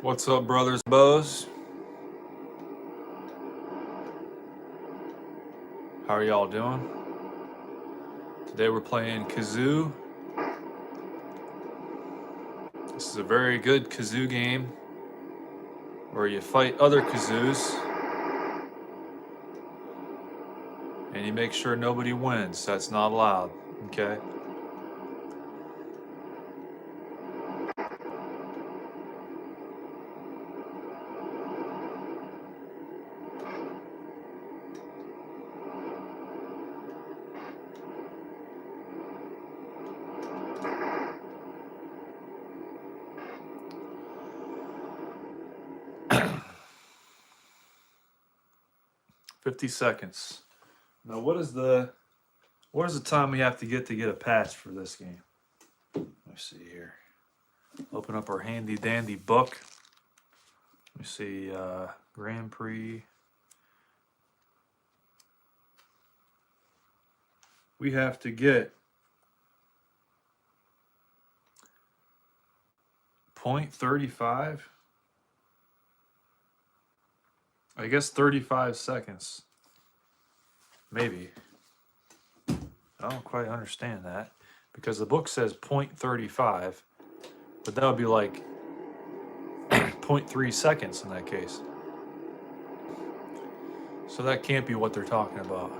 What's up, brothers, bows? How are y'all doing? Today we're playing kazoo. This is a very good kazoo game where you fight other kazoos and you make sure nobody wins. That's not allowed, okay? $50 seconds. Now what is the time we have to get a patch for this game? Let's see here. Open up our handy dandy book. Let me see, Grand Prix. We have to get 0.35. I guess 35 seconds. Maybe. I don't quite understand that because the book says 0.35, but that would be like 0.3 seconds in that case. So that can't be what they're talking about.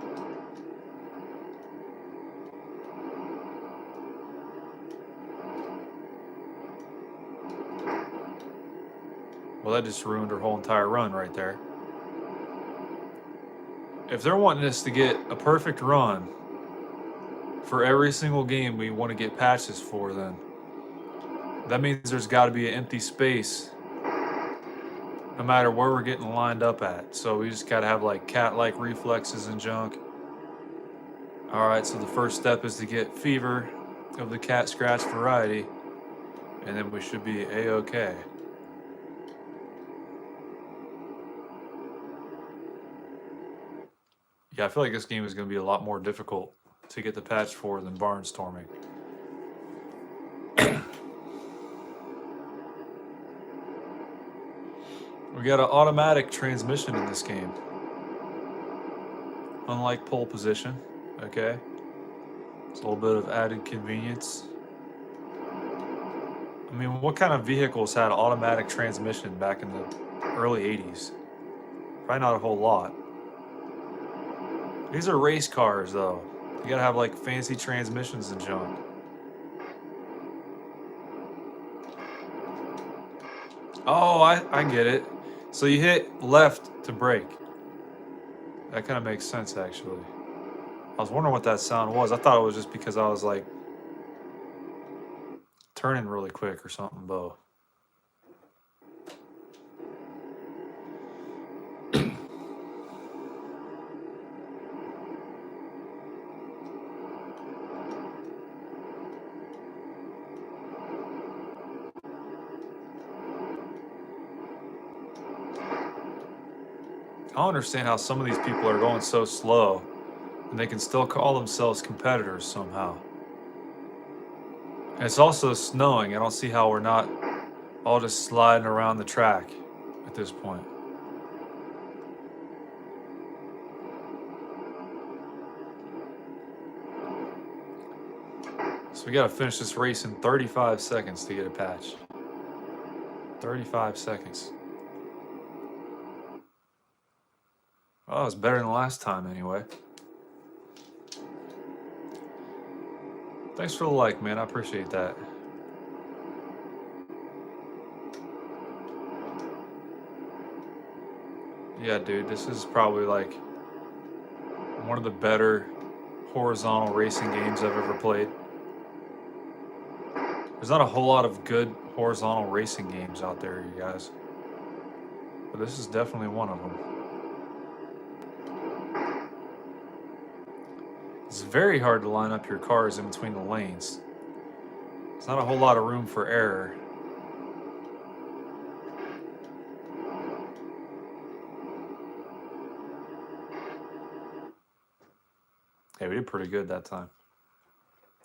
Well, that just ruined her whole entire run right there. If they're wanting us to get a perfect run for every single game we want to get patches for, then that means there's got to be an empty space no matter where we're getting lined up at. So we just got to have like cat-like reflexes and junk. All right, so the first step is to get fever of the cat scratch variety, and then we should be a-okay. Yeah, I feel like this game is going to be a lot more difficult to get the patch for than barnstorming. We got an automatic transmission in this game. Unlike pole position, okay? It's a little bit of added convenience. I mean, what kind of vehicles had automatic transmission back in the early 80s? Probably not a whole lot. These are race cars, though. You gotta have like fancy transmissions and junk. Oh, I get it. So you hit left to brake. That kind of makes sense, actually. I was wondering what that sound was. I thought it was just because I was like turning really quick or something, Bo. I don't understand how some of these people are going so slow and they can still call themselves competitors somehow. And it's also snowing. I don't see how we're not all just sliding around the track at this point. So we gotta finish this race in 35 seconds to get a patch. 35 seconds. Well, it's better than last time anyway. Thanks for the like, man. I appreciate that. Yeah, dude, this is probably like one of the better horizontal racing games I've ever played. There's not a whole lot of good horizontal racing games out there, you guys. But this is definitely one of them. It's very hard to line up your cars in between the lanes. There's not a whole lot of room for error. Hey, we did pretty good that time.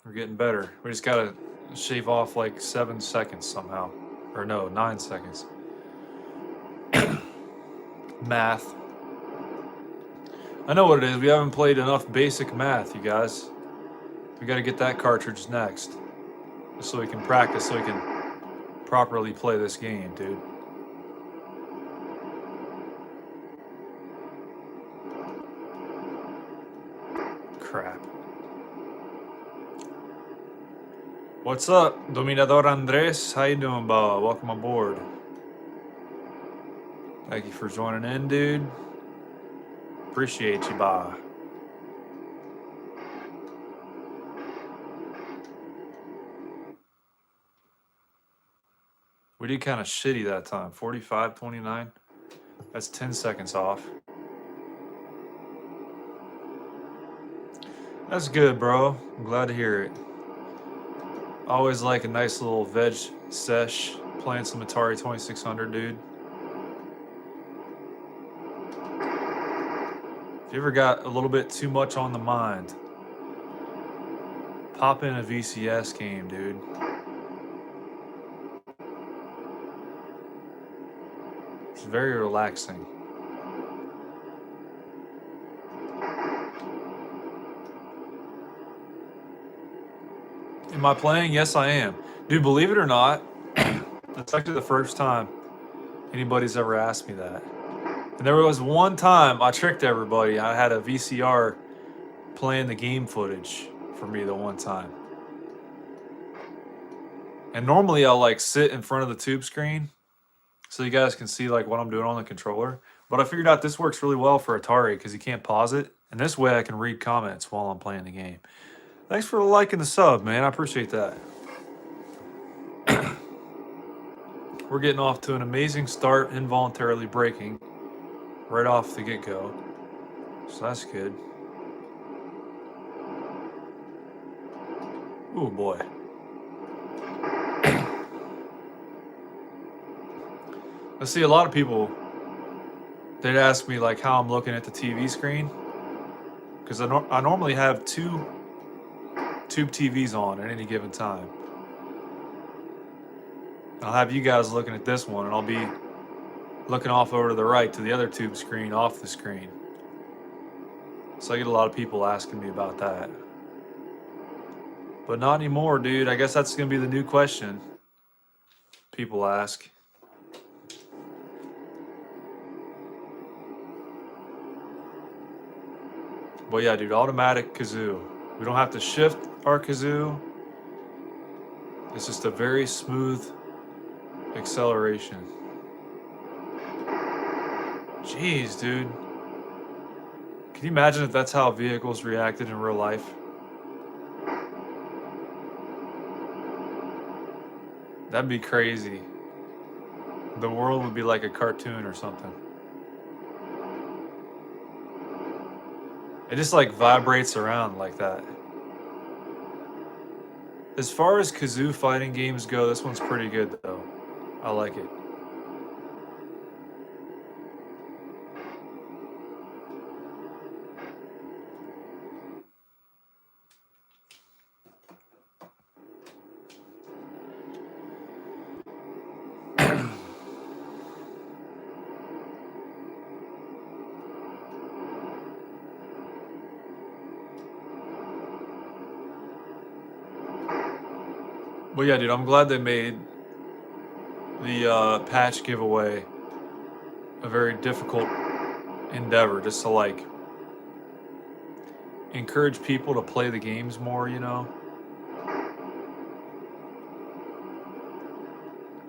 We're getting better. We just gotta shave off like 7 seconds somehow. Or no, 9 seconds. Math. I know what it is. We haven't played enough basic math, you guys. We got to get that cartridge next. Just so we can practice, so we can properly play this game, dude. Crap. What's up, Dominador Andres? How you doing, Ba? Welcome aboard. Thank you for joining in, dude. Appreciate you, Ba. We did kind of shitty that time. 45-29. That's 10 seconds off. That's good, bro. I'm glad to hear it. Always like a nice little veg sesh. Playing some Atari 2600, dude. If you ever got a little bit too much on the mind, pop in a VCS game, dude. It's very relaxing. Am I playing? Yes, I am. Dude, believe it or not, that's actually the first time anybody's ever asked me that. And there was one time I tricked everybody. I had a VCR playing the game footage for me the one time. And normally I'll like sit in front of the tube screen so you guys can see like what I'm doing on the controller. But I figured out this works really well for Atari because you can't pause it. And this way I can read comments while I'm playing the game. Thanks for liking the sub, man. I appreciate that. We're getting off to an amazing start, involuntarily breaking right off the get-go. So that's good. Ooh, boy. I see a lot of people, they'd ask me like how I'm looking at the TV screen. Because I normally have two tube TVs on at any given time. I'll have you guys looking at this one, and I'll be looking off over to the right to the other tube screen off the screen. So I get a lot of people asking me about that. But not anymore, dude. I guess that's going to be the new question people ask. But yeah, dude, automatic kazoo. We don't have to shift our kazoo. It's just a very smooth acceleration. Jeez, dude. Can you imagine if that's how vehicles reacted in real life? That'd be crazy. The world would be like a cartoon or something. It just like vibrates around like that. As far as kazoo fighting games go, this one's pretty good though. I like it. But yeah, dude, I'm glad they made the patch giveaway a very difficult endeavor, just to like encourage people to play the games more, you know?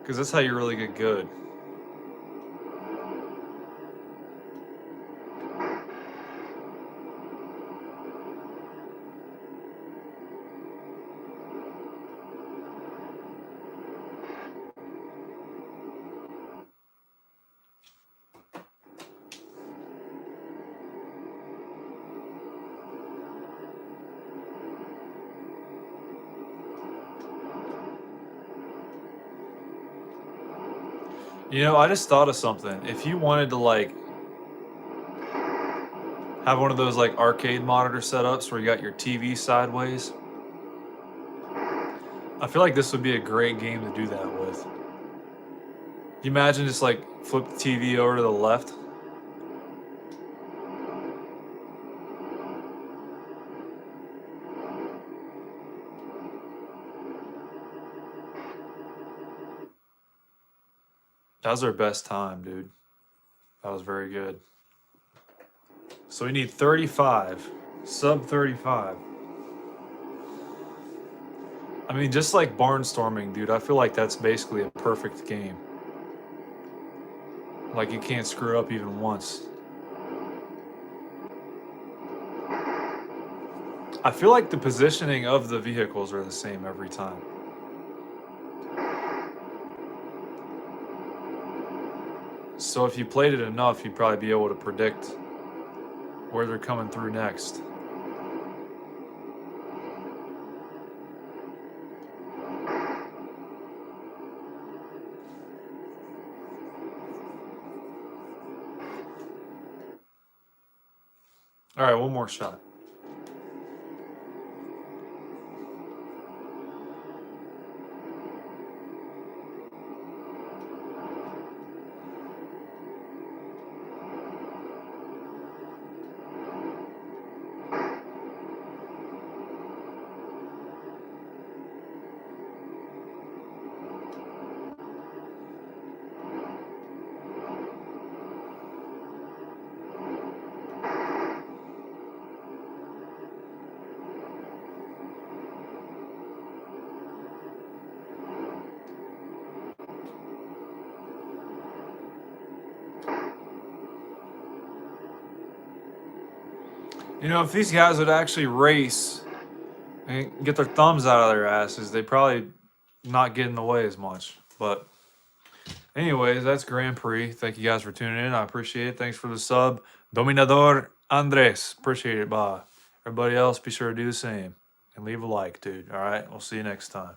Because that's how you really get good. You know, I just thought of something. If you wanted to like have one of those like arcade monitor setups where you got your TV sideways, I feel like this would be a great game to do that with. You imagine just like flip the TV over to the left That was our best time, dude. That was very good. So we need 35. Sub 35. I mean, just like barnstorming, dude, I feel like that's basically a perfect game. Like, you can't screw up even once. I feel like the positioning of the vehicles are the same every time. So if you played it enough, you'd probably be able to predict where they're coming through next. All right, one more shot. You know, if these guys would actually race and get their thumbs out of their asses, they probably not get in the way as much. But anyways, that's Grand Prix. Thank you guys for tuning in. I appreciate it. Thanks for the sub. Dominador Andres. Appreciate it, bye. Everybody else, be sure to do the same. And leave a like, dude. All right? We'll see you next time.